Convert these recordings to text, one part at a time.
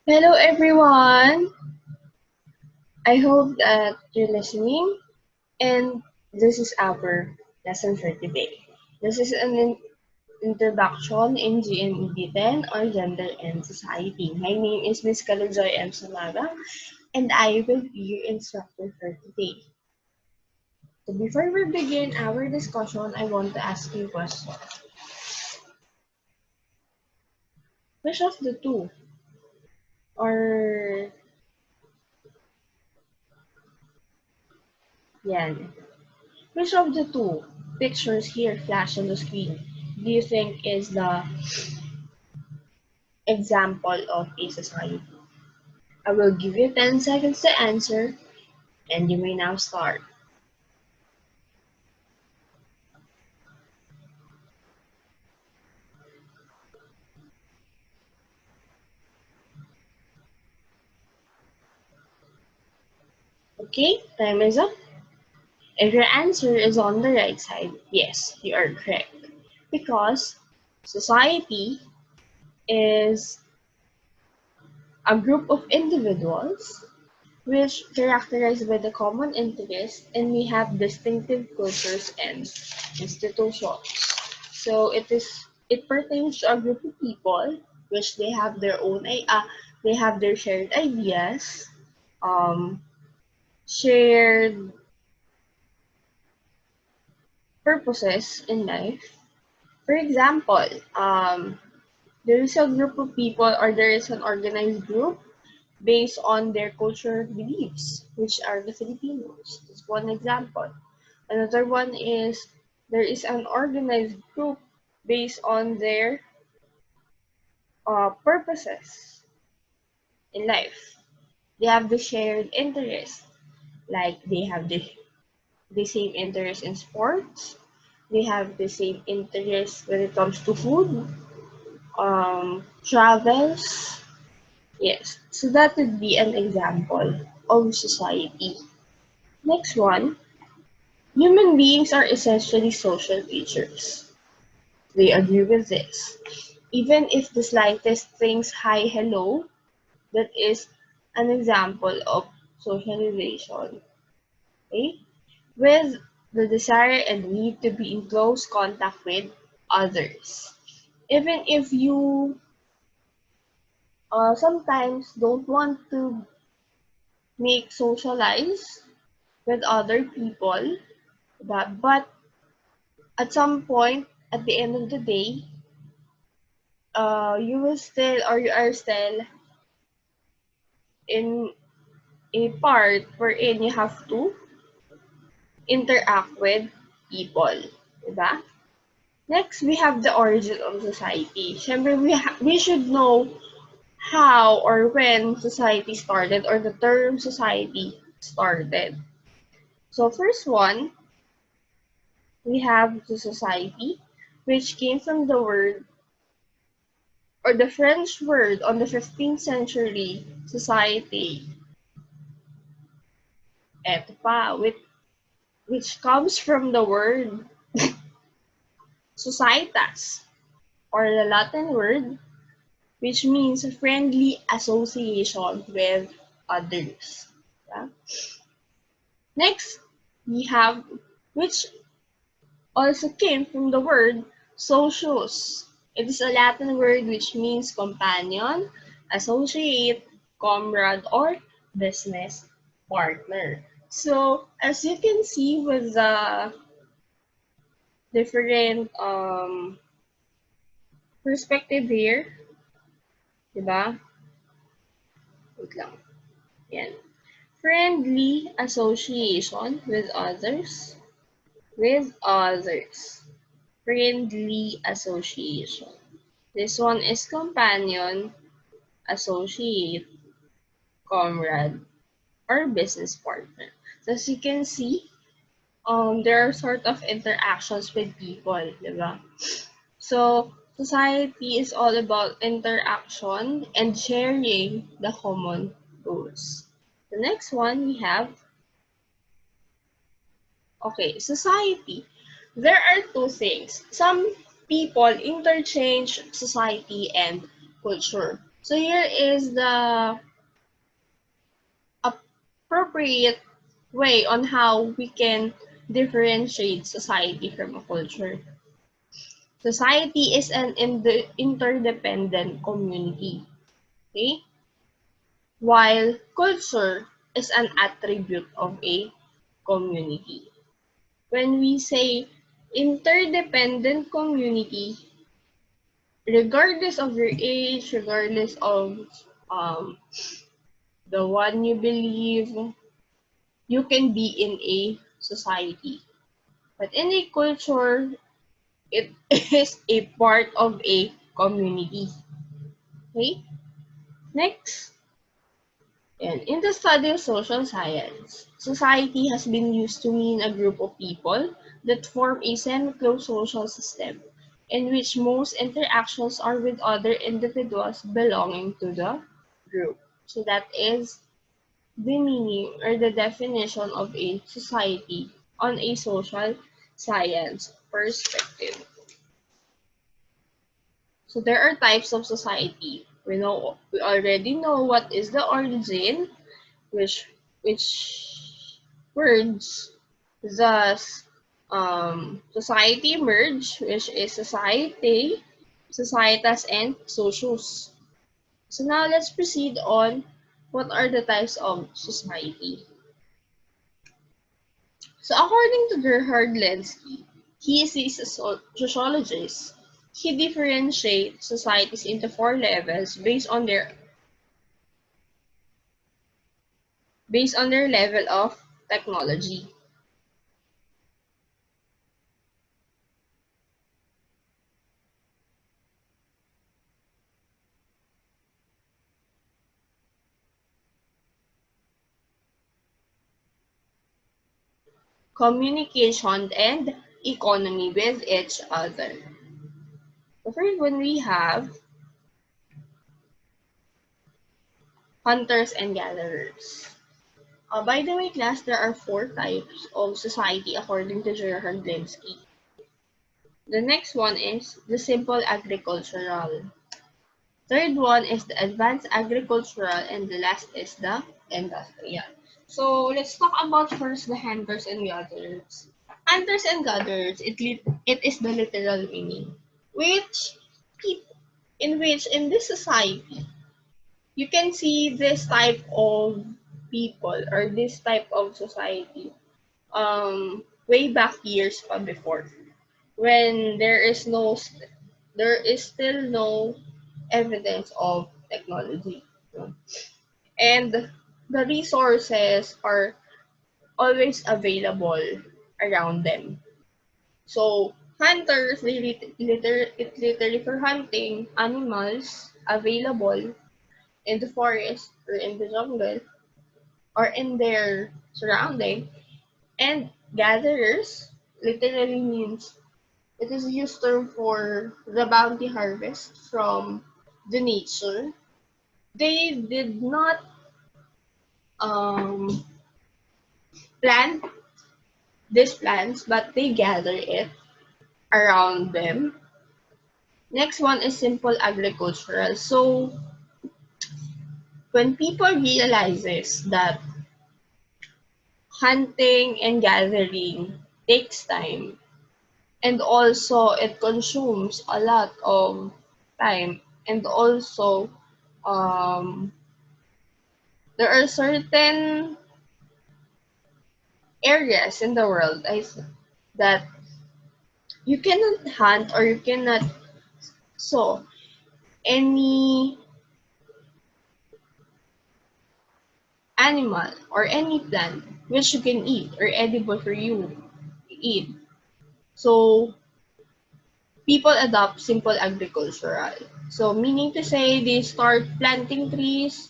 Hello everyone! I hope that you're listening and this is our lesson for today. This is an introduction in GNED 10 or Gender and Society. My name is Miss Kalujoy M. Samaga and I will be your instructor for today. So before we begin our discussion, I want to ask you a question. Which of the two or yan, which of the two pictures here flash on the screen do you think is the example of a society? I will give you 10 seconds to answer and you may now start. Okay, time is up. If your answer is on the right side, yes, you are correct. Because society is a group of individuals which characterized by the common interest and we have distinctive cultures and institutions. So it pertains to a group of people which they have their own they have their shared ideas, um, shared purposes in life. For example, there is a group of people or there is an organized group based on their cultural beliefs, which are the Filipinos. That's one example. Another one is there is an organized group based on their purposes in life. They have the shared interest, like they have the same interest in sports, they have the same interest when it comes to food, travels. Yes, so that would be an example of society. Next one, human beings are essentially social creatures. They agree with this. Even if the slightest things hi, hello, that is an example of socialization. Okay? With the desire and need to be in close contact with others. Even if you sometimes don't want to make socialize with other people, but at some point, at the end of the day, you will still or you are still in a part wherein you have to interact with people, diba? Next, we have the origin of society. Siyempre, we should know how or when society started or the term society started. So first one, we have the society, which came from the word or the French word on the 15th century, society, eto pa, which comes from the word societas, or the Latin word, which means friendly association with others. Yeah? Next, we have, which also came from the word socius. It is a Latin word which means companion, associate, comrade, or business partner. So, as you can see with the different perspective here, diba? Wait lang. Yan. Friendly association with others. With others. Friendly association. This one is companion, associate, comrade, or business partner. So as you can see, there are sort of interactions with people, diba? So society is all about interaction and sharing the common goals. The next one we have, okay, society. There are two things. Some people interchange society and culture. So here is the appropriate way on how we can differentiate society from a culture. Society is an interdependent community, okay? While culture is an attribute of a community. When we say interdependent community, regardless of your age, regardless of um, the one you believe, you can be in a society. But in a culture, it is a part of a community. Okay? Next. And in the study of social science, society has been used to mean a group of people that form a semi-closed social system in which most interactions are with other individuals belonging to the group. So that is the meaning or the definition of a society on a social science perspective. So there are types of society. We already know what is the origin, which words thus society emerge, which is society, societas, and socios. So now let's proceed on what are the types of society. So according to Gerhard Lenski, he is a sociologist. He differentiates societies into four levels based on their level of technology. Communication and economy with each other. The first one we have hunters and gatherers. By the way, class, there are four types of society according to Gerhard Lemsky. The next one is the simple agricultural. Third one is the advanced agricultural, and the last is the industrial. So let's talk about first the hunters and gatherers. Hunters and gatherers, it is the literal meaning, which in this society you can see this type of people or this type of society way back years pa before when there is still no evidence of technology, and the resources are always available around them. So hunters, it literally for hunting animals available in the forest or in the jungle or in their surrounding, and gatherers literally means it is used term for the bounty harvest from the nature. They did not um, plant these plants, but they gather it around them. Next one is simple agricultural. So when people realizes that hunting and gathering takes time, and also it consumes a lot of time, and also um, there are certain areas in the world that you cannot hunt or you cannot sow any animal or any plant which you can eat or edible for you to eat. So people adopt simple agricultural. So meaning to say they start planting trees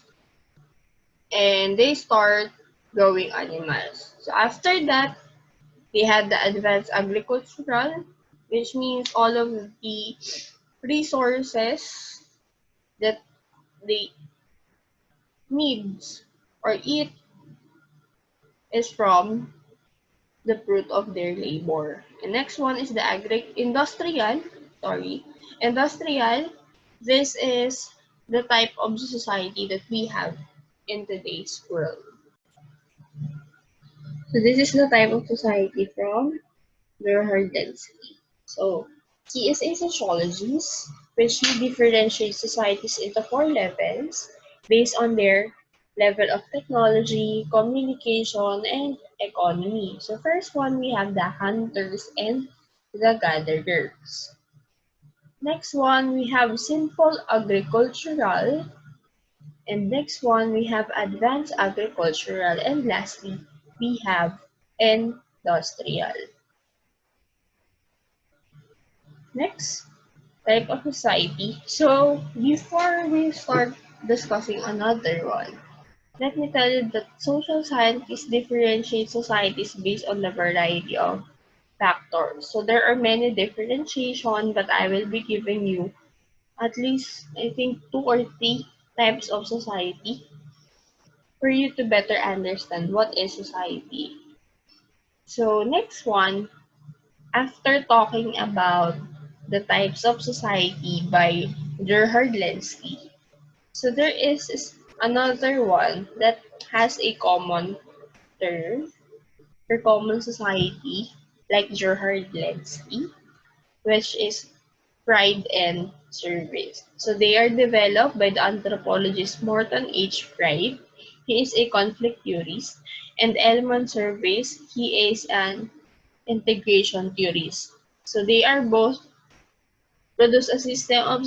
and they start growing animals. So after that, they had the advanced agricultural, which means all of the resources that they need or eat is from the fruit of their labor. And next one is the industrial. Sorry, industrial. This is the type of society that we have in today's world. So this is the type of society from Gerhard Densky. So he is a sociologist which he differentiates societies into four levels based on their level of technology, communication, and economy. So first one, we have the hunters and the gatherers. Next one, we have simple agricultural. And next one, we have advanced agricultural. And lastly, we have industrial. Next, type of society. So before we start discussing another one, let me tell you that social scientists differentiate societies based on the variety of factors. So there are many differentiation, but I will be giving you at least, I think, two or three types of society for you to better understand what is society. So next one, after talking about the types of society by Gerhard Lenski, so there is another one that has a common term for common society, like Gerhard Lenski, which is pride and service. So they are developed by the anthropologist Morton H. Pride. He is a conflict theorist, and Elman Service, he is an integration theorist. So they are both produce a system of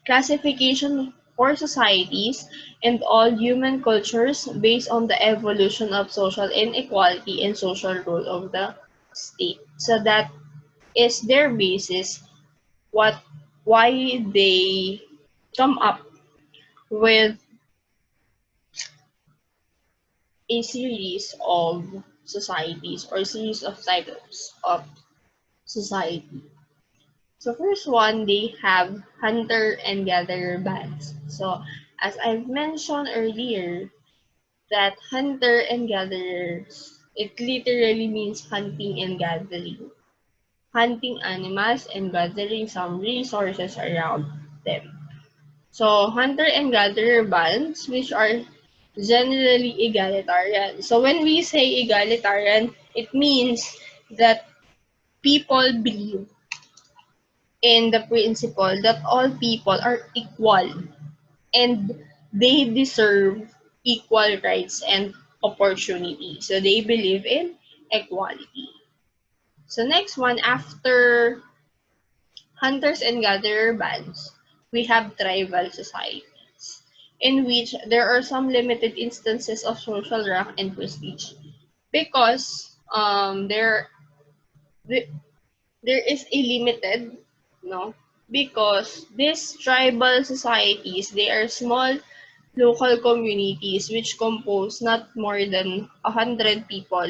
classification for societies and all human cultures based on the evolution of social inequality and social role of the state. So that is their basis what why they come up with a series of societies or series of types of society. So first one, they have hunter and gatherer bands. So as I've mentioned earlier, that hunter and gatherers, it literally means hunting and gathering. Hunting animals and gathering some resources around them. So hunter and gatherer bands, which are generally egalitarian. So when we say egalitarian, it means that people believe in the principle that all people are equal and they deserve equal rights and opportunity. So they believe in equality. So next one, after hunters and gatherer bands, we have tribal societies, in which there are some limited instances of social rank and prestige. Because there is a limited, no? Because these tribal societies, they are small local communities which compose not more than 100 people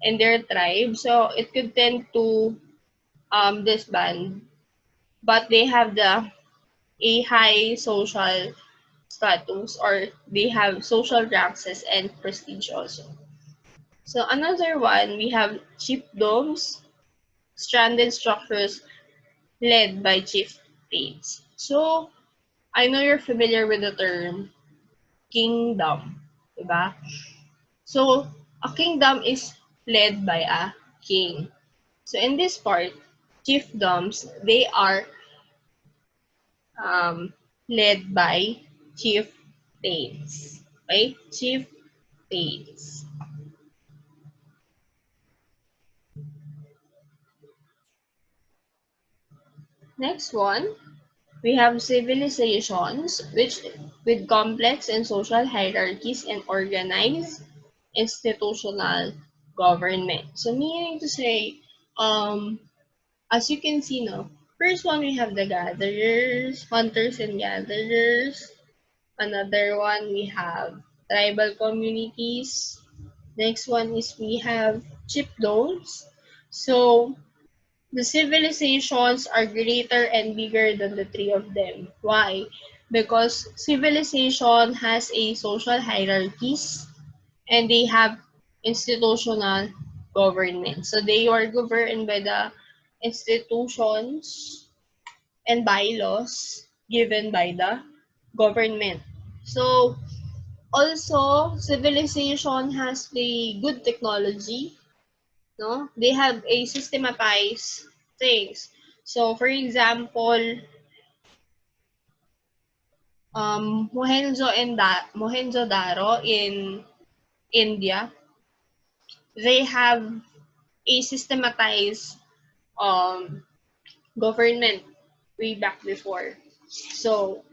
in their tribe. So it could tend to disband, but they have a high social status or they have social ranks and prestige also. So another one, we have chiefdoms, stranded structures led by chieftains. So I know you're familiar with the term kingdom, diba? So a kingdom is led by a king. So in this part, chiefdoms, they are um, led by chieftains. Okay? Chieftains. Next one, we have civilizations which with complex and social hierarchies and organized institutional government. So meaning to say, as you can see now, first one we have the gatherers, hunters and gatherers. Another one we have tribal communities. Next one is we have chiefdoms. So the civilizations are greater and bigger than the three of them. Why? Because civilization has a social hierarchies and they have institutional government. So they are governed by the institutions and bylaws. given by the government. So, also, civilization has the good technology, no? They have a systematized things. So, for example, Mohenjo-daro in India, they have a systematized um, government way back before. So,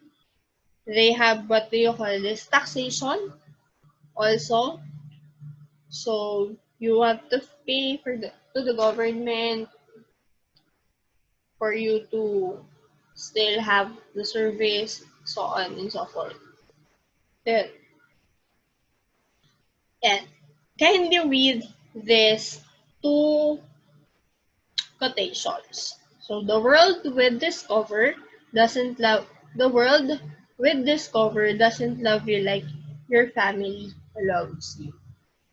they have what do you call this? Taxation also. So, you have to pay to the government for you to still have the service, so on and so forth. Then, and kindly read this two quotations. So the world with discover doesn't love you like your family loves you.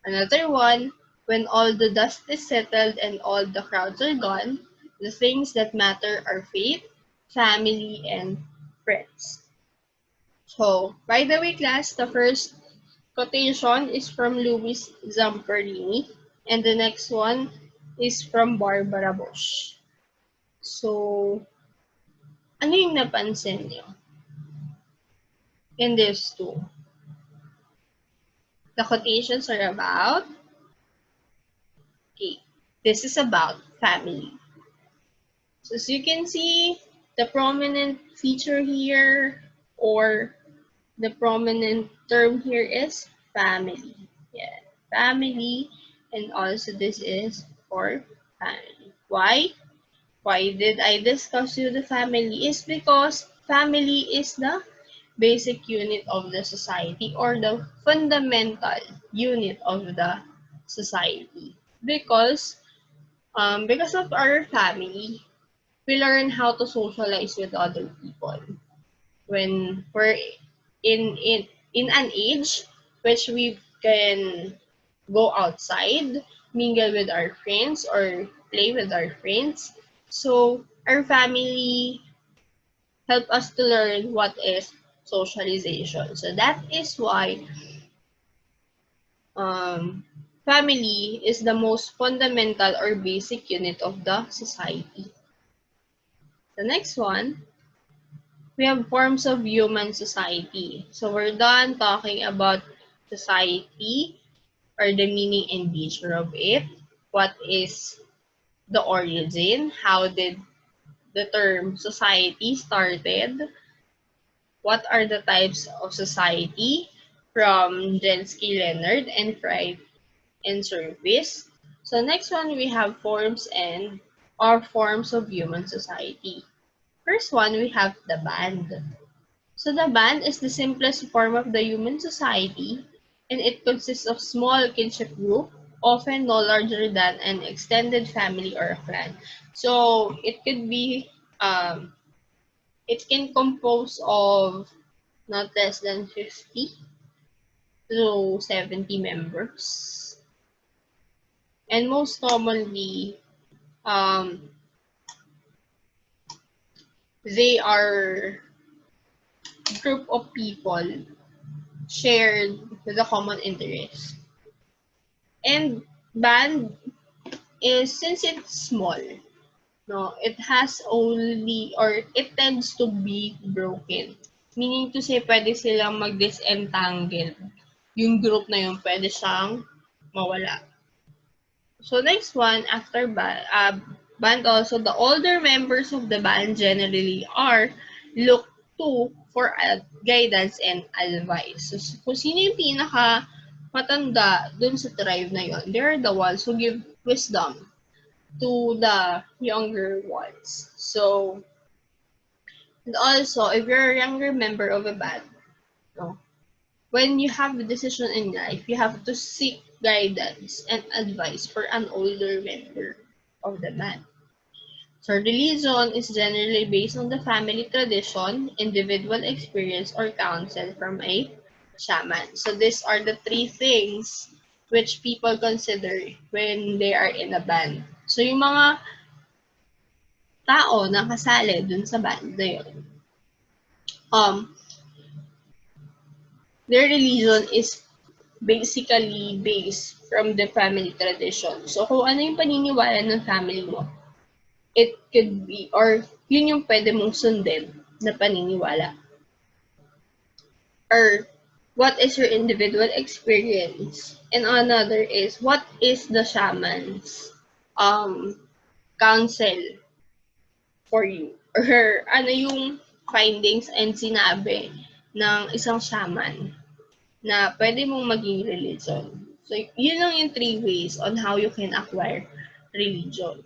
Another one, when all the dust is settled and all the crowds are gone, the things that matter are faith, family, and friends. So, by the way, class, the first quotation is from Louis Zamperini, and the next one is from Barbara Bush. So, ano yung napansin niyo in these two? The quotations are about, okay, this is about family. So, as you can see, the prominent feature here or the prominent term here is family. Yeah, family, and also this is for family. Why? Why did I discuss you the family? Is because family is the basic unit of the society or the fundamental unit of the society. Because of our family, we learn how to socialize with other people. When we're in an age which we can go outside, mingle with our friends or play with our friends. So our family help us to learn what is socialization. So that is why family is the most fundamental or basic unit of the society. The next one, we have forms of human society. So we're done talking about society or the meaning and nature of it. What is the origin? How did the term society started? What are the types of society from Jensky Leonard and Fried and Service? So next one we have forms and or forms of human society. First one we have the band. So the band is the simplest form of the human society, and it consists of small kinship group, often no larger than an extended family or a clan. So it can compose of not less than 50 to 70 members. And most commonly, um, they are group of people shared with a common interest. And band is since it's small, no, it has only or it tends to be broken. Meaning to say, pwede silang mag-disentangle. Yung group na yun, pwede siyang mawala. So next one, after band also, the older members of the band generally are looked to for guidance and advice. So kung sino yung pinaka matanda dun sa tribe na yon, they're the ones who give wisdom to the younger ones. So, and also, if you're a younger member of a band, no, when you have a decision in life, you have to seek guidance and advice for an older member of the band. So, religion is generally based on the family tradition, individual experience, or counsel from a shaman. So, these are the three things which people consider when they are in a band. So, yung mga tao na kasali dun sa band na yun, um, their religion is basically based from the family tradition. So, kung ano yung paniniwala ng family mo, it could be, or yun yung pwede mong sundin na paniniwala. Or, what is your individual experience? And another is, what is the shaman's counsel for you? Or, ano yung findings and sinabi ng isang shaman na pwede mong maging religion. So, yun lang yung 3 ways on how you can acquire religion.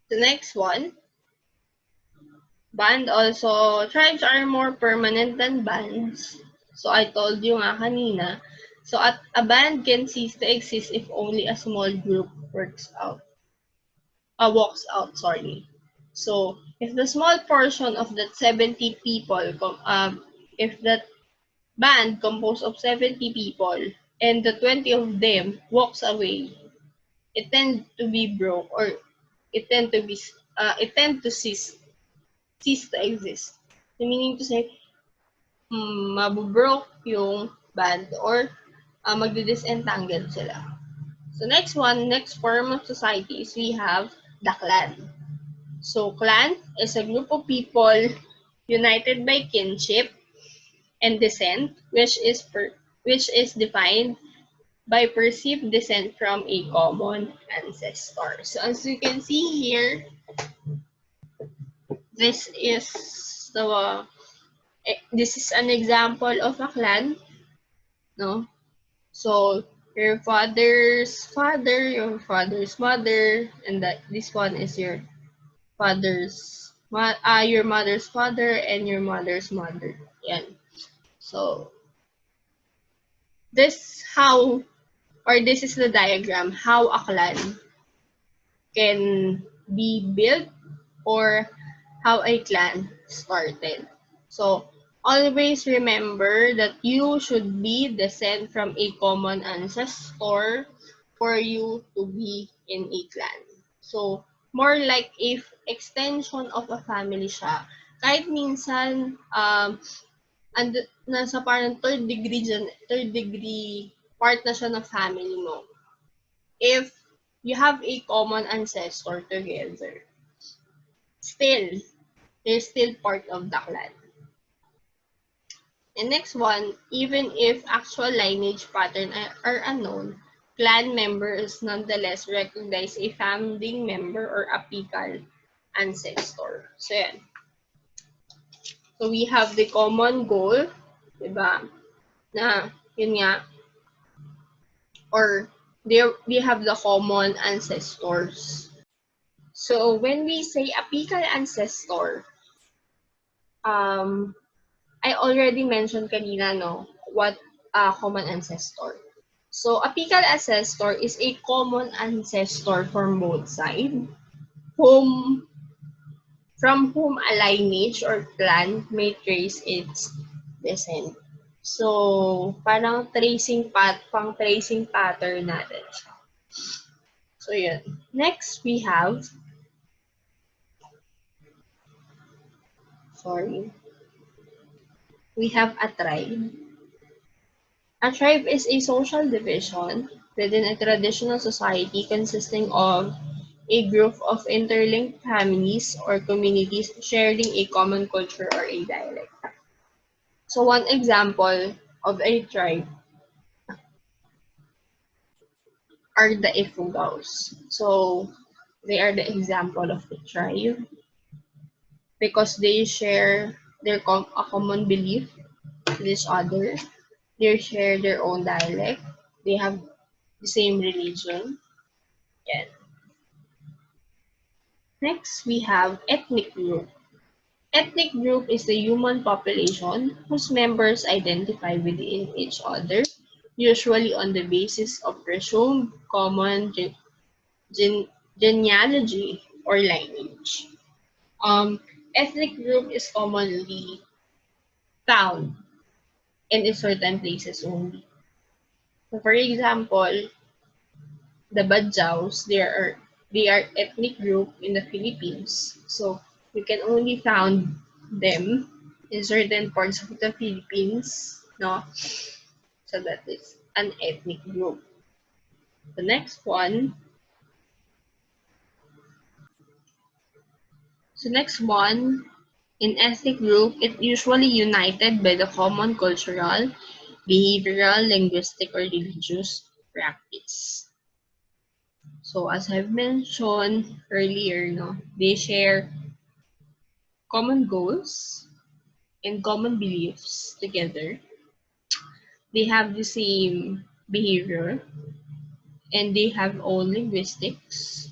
The next one, band also, tribes are more permanent than bands. So, I told you nga kanina. So, a band can cease to exist if only a small group walks out, sorry. So, if the small portion of that 70 people, if that band composed of 70 people and the 20 of them walks away, it tend to be broke, or it tend to cease to exist. So, meaning to say, mabubroke yung band, or magdi-disentangle sila. So next form of society is we have the clan. So clan is a group of people united by kinship and descent, which is defined by perceived descent from a common ancestor. So as you can see here, this is an example of a clan, no? So your father's father, your father's mother, and this one is your your mother's father and your mother's mother. Yan. So this is the diagram how a clan can be built, or how a clan started. So always remember that you should be descend from a common ancestor for you to be in a clan. So more like if extension of a family siya. Kahit minsan nasa parang third degree part na siya ng family mo. If you have a common ancestor together, still, they're still part of the clan. And next one, even if actual lineage pattern are unknown, clan members nonetheless recognize a founding member or apical ancestor. So, yan. So, we have the common goal, diba? Na, yun nga, or we have the common ancestors. So, when we say apical ancestor, I already mentioned kanina, no, what a common ancestor. So, apical ancestor is a common ancestor from both sides, from whom a lineage or clan may trace its descent. So, parang tracing pattern natin siya. So, yun. Next, we have, we have a tribe. A tribe is a social division within a traditional society consisting of a group of interlinked families or communities sharing a common culture or a dialect. So one example of a tribe are the Ifugaos. So they are the example of the tribe because they share a common belief with each other. They share their own dialect. They have the same religion. Yeah. Next, we have ethnic group. Ethnic group is the human population whose members identify within each other, usually on the basis of presumed common genealogy or lineage. Ethnic group is commonly found in certain places only. So for example, the Badjaus, they are ethnic group in the Philippines. So you can only found them in certain parts of the Philippines, no? So that is an ethnic group. The next one, in ethnic group, it usually united by the common cultural, behavioral, linguistic, or religious practice. So as I've mentioned earlier, no, they share common goals and common beliefs together. They have the same behavior and they have own linguistics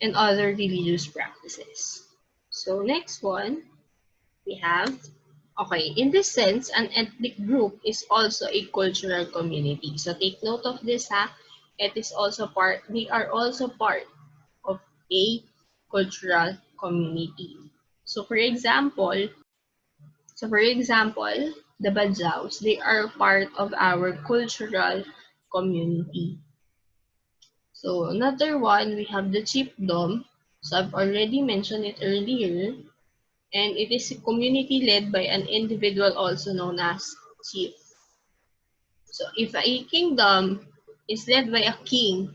and other religious practices. So next one, we have, okay, in this sense, an ethnic group is also a cultural community. So take note of this, ha. They are also part of a cultural community. So for example, the Badjaus, they are part of our cultural community. So another one, we have the Chiefdom. So I've already mentioned it earlier. And it is a community led by an individual also known as chief. So if a kingdom is led by a king,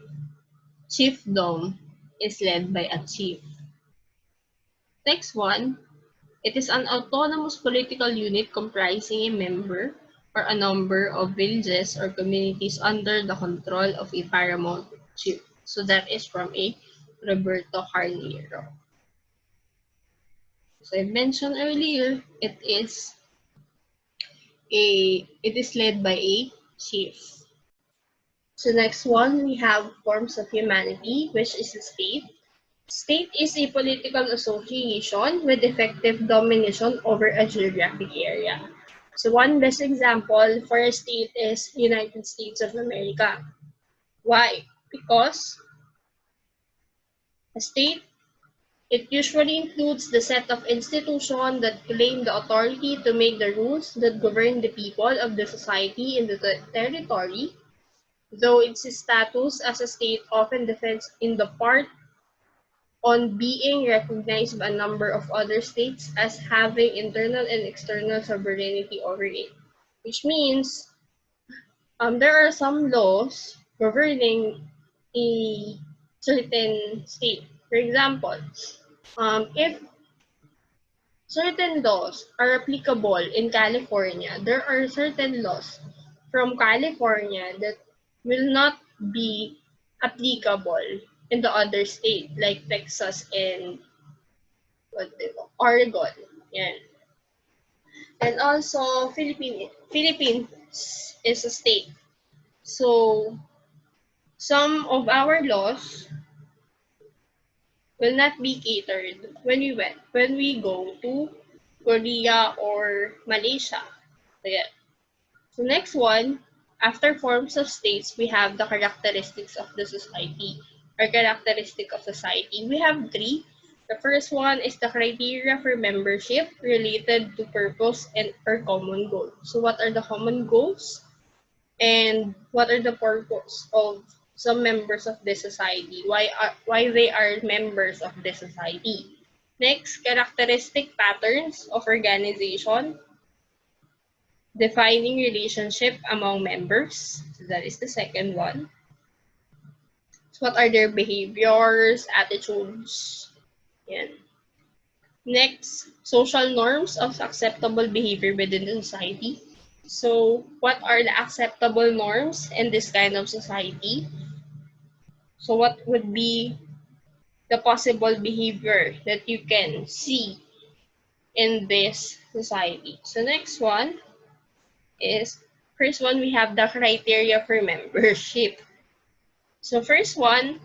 chiefdom is led by a chief. Next one, it is an autonomous political unit comprising a member or a number of villages or communities under the control of a paramount chief. So that is from a Roberto Carnero. So I mentioned earlier, it is led by a chief. So next one, we have forms of humanity, which is a state. State is a political association with effective domination over a geographic area. So one best example for a state is United States of America. Why? Because a state, it usually includes the set of institutions that claim the authority to make the rules that govern the people of the society in the territory, though its status as a state often depends in the part on being recognized by a number of other states as having internal and external sovereignty over it. Which means there are some laws governing a certain state. For example, if certain laws are applicable in California, there are certain laws from California that will not be applicable in the other state, like Texas and Oregon. Yan. And also, Philippines is a state. So, some of our laws will not be catered when we go to Korea or Malaysia. So, yeah. So next one, after forms of states, we have the characteristics of the society or characteristic of society. We have three. The first one is the criteria for membership related to purpose and or common goal. So what are the common goals and what are the purpose of some members of this society? Why they are members of this society? Next, characteristic patterns of organization, defining relationship among members. So that is the second one. So what are their behaviors, attitudes? Yan. Next, social norms of acceptable behavior within the society. So what are the acceptable norms in this kind of society? So what would be the possible behavior that you can see in this society? So next one is, first one, we have the criteria for membership. So first one,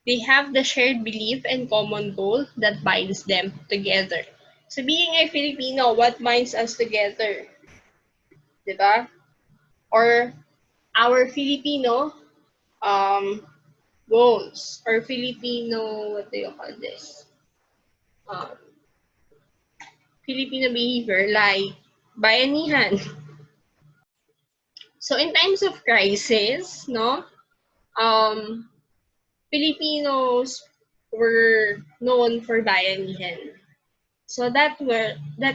they have the shared belief and common goal that binds them together. So being a Filipino, what binds us together? Diba? Or our Filipino goals or Filipino, what do you call this? Um, Filipino behavior like bayanihan. So in times of crisis, no, um, Filipinos were known for bayanihan. So that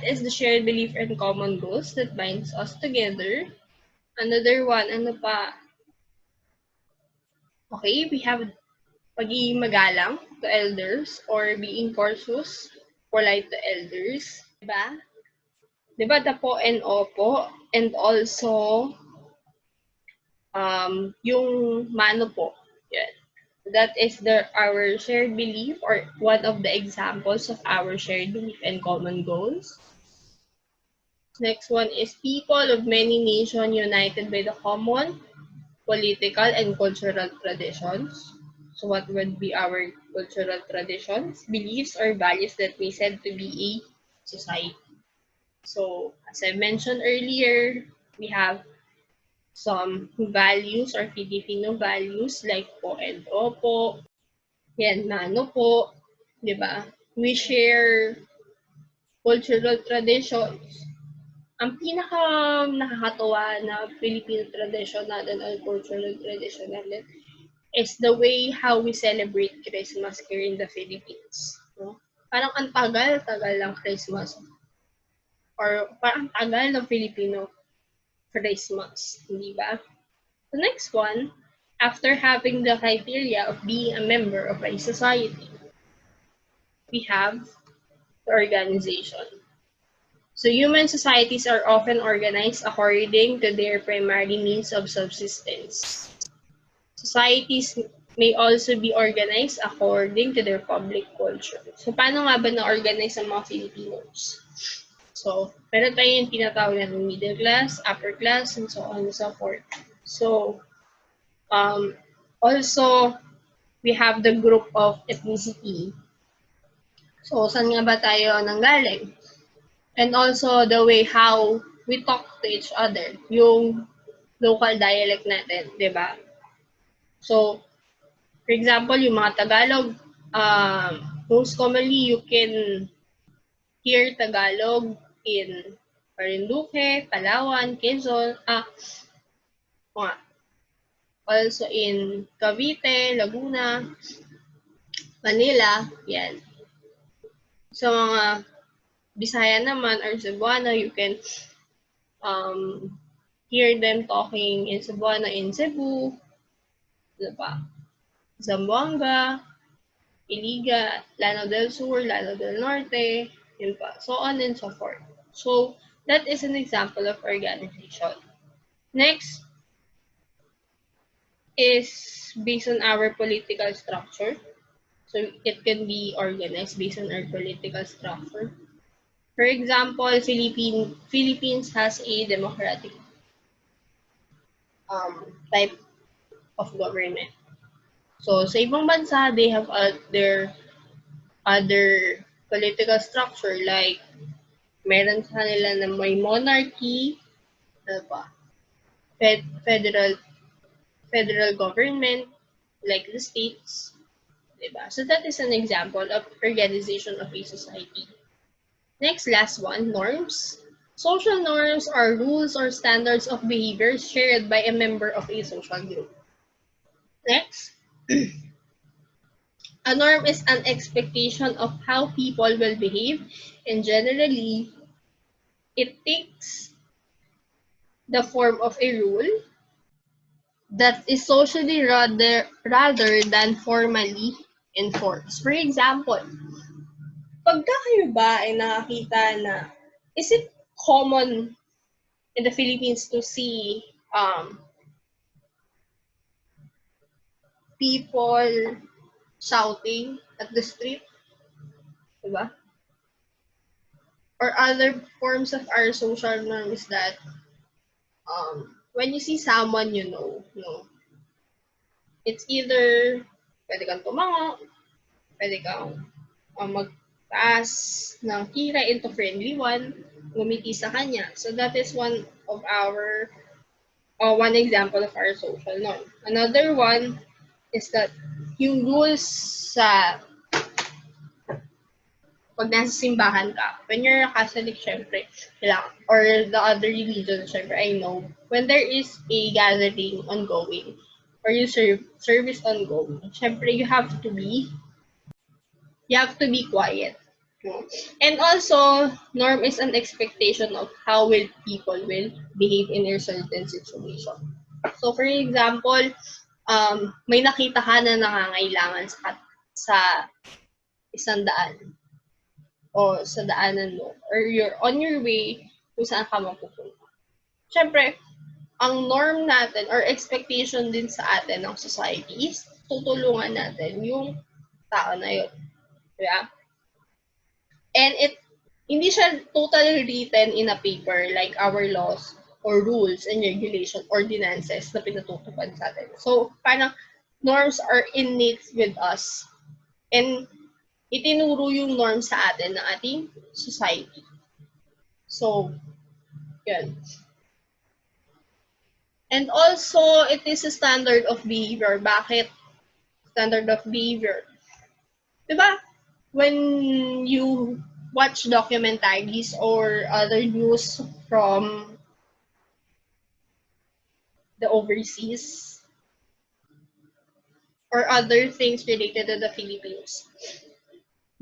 is the shared belief and common goals that binds us together. Another one, ano pa? Okay, we have pagiging magalang to elders or being courteous, polite to elders. Diba? Diba the po and opo? And also, yung mano po. Yan. That is our shared belief or one of the examples of our shared belief and common goals. Next one is people of many nations united by the common political and cultural traditions. So what would be our cultural traditions, beliefs, or values that we said to be a society? So as I mentioned earlier, we have some values or Filipino values like po and opo, yan, mano po, di ba? We share cultural traditions. Ang pinaka nakakatuwa na Filipino tradition natin or cultural tradition natin is the way how we celebrate Christmas here in the Philippines. No? Parang ang tagal-tagal ng Christmas or parang tagal ng Filipino Christmas, di ba? The next one, after having the criteria of being a member of a society, we have the organization. So human societies are often organized according to their primary means of subsistence. Societies may also be organized according to their public culture. So paano nga ba na-organize ang mga Filipinos? So, meron tayo yung tinatawag na middle class, upper class, and so on and so forth. So, also, we have the group of ethnicity. So, saan nga ba tayo nanggaling? And also, the way how we talk to each other, yung local dialect natin, di ba? So, for example, yung mga Tagalog, most commonly, you can hear Tagalog in Marinduque, Palawan, Quezon, also in Cavite, Laguna, Manila, yan. Sa mga Bisaya naman or Cebuano, you can hear them talking in Cebuano in Cebu, diba? Zamboanga, Iliga, Lanao del Sur, Lanao del Norte, yun pa. So on and so forth. So that is an example of organization. Next is based on our political structure. So it can be organized based on our political structure. For example, Philippines has a democratic type of government. So sa ibang bansa, they have their other political structure like meron sa kanila na may monarchy, ano pa, federal government like the states, diba? So that is an example of organization of a society. Next, last one, norms. Social norms are rules or standards of behavior shared by a member of a social group. Next, a norm is an expectation of how people will behave, and generally, it takes the form of a rule that is socially rather than formally enforced. For example, pagka kayo ba ay nakakita na, is it common in the Philippines to see people shouting at the street? Diba? Or other forms of our social norm is that when you see someone you know, it's either pwede kang tumango, pwede kang magtaas ng tira into friendly one, ngumiti sa kanya. So that is one of our one example of our social norm. Another one is that yung rules sa pag nasa simbahan ka, when you're a Catholic, syempre, or the other religion, syempre, I know, when there is a gathering ongoing, or you service ongoing, syempre, you have to be quiet. No? And also, norm is an expectation of how will people will behave in a certain situation. So, for example, may nakita ka na nangangailangan sa isang daan o sa daanan mo or you're on your way kung saan ka mapupunta. Siyempre, ang norm natin or expectation din sa atin ng society is tutulungan natin yung tao na yun. Diba? And hindi siya totally written in a paper like our laws or rules and regulation, ordinances na pinatutupad sa atin. So, parang norms are innate with us. And itinuro yung norm sa atin ng ating society. So, yun. And also, it is a standard of behavior. Bakit standard of behavior? Diba? When you watch documentaries or other news from the overseas or other things related to the Philippines,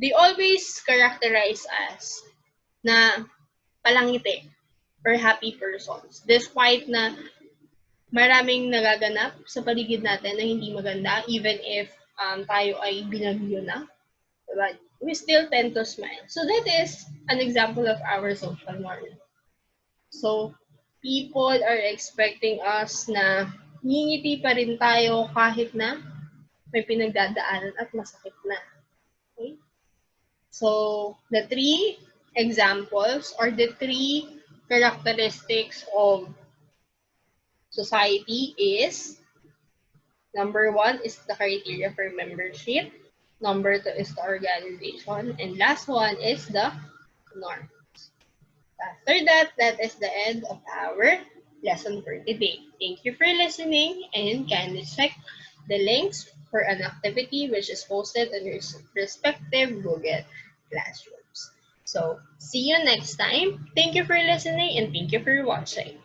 they always characterize us na palangiti or happy persons. Despite na maraming nagaganap sa paligid natin na hindi maganda, even if tayo ay binagyo na, but we still tend to smile. So that is an example of our social norm. So people are expecting us na ngingiti pa rin tayo kahit na may pinagdadaanan at masakit na. Okay? So the three examples or the three characteristics of society is, number 1 is the criteria for membership, number 2 is the organization, and last one is the norms. After that, that is the end of our lesson for today. Thank you for listening, and kindly check the links for an activity which is posted in your respective Google Classrooms. So, see you next time. Thank you for listening, and thank you for watching.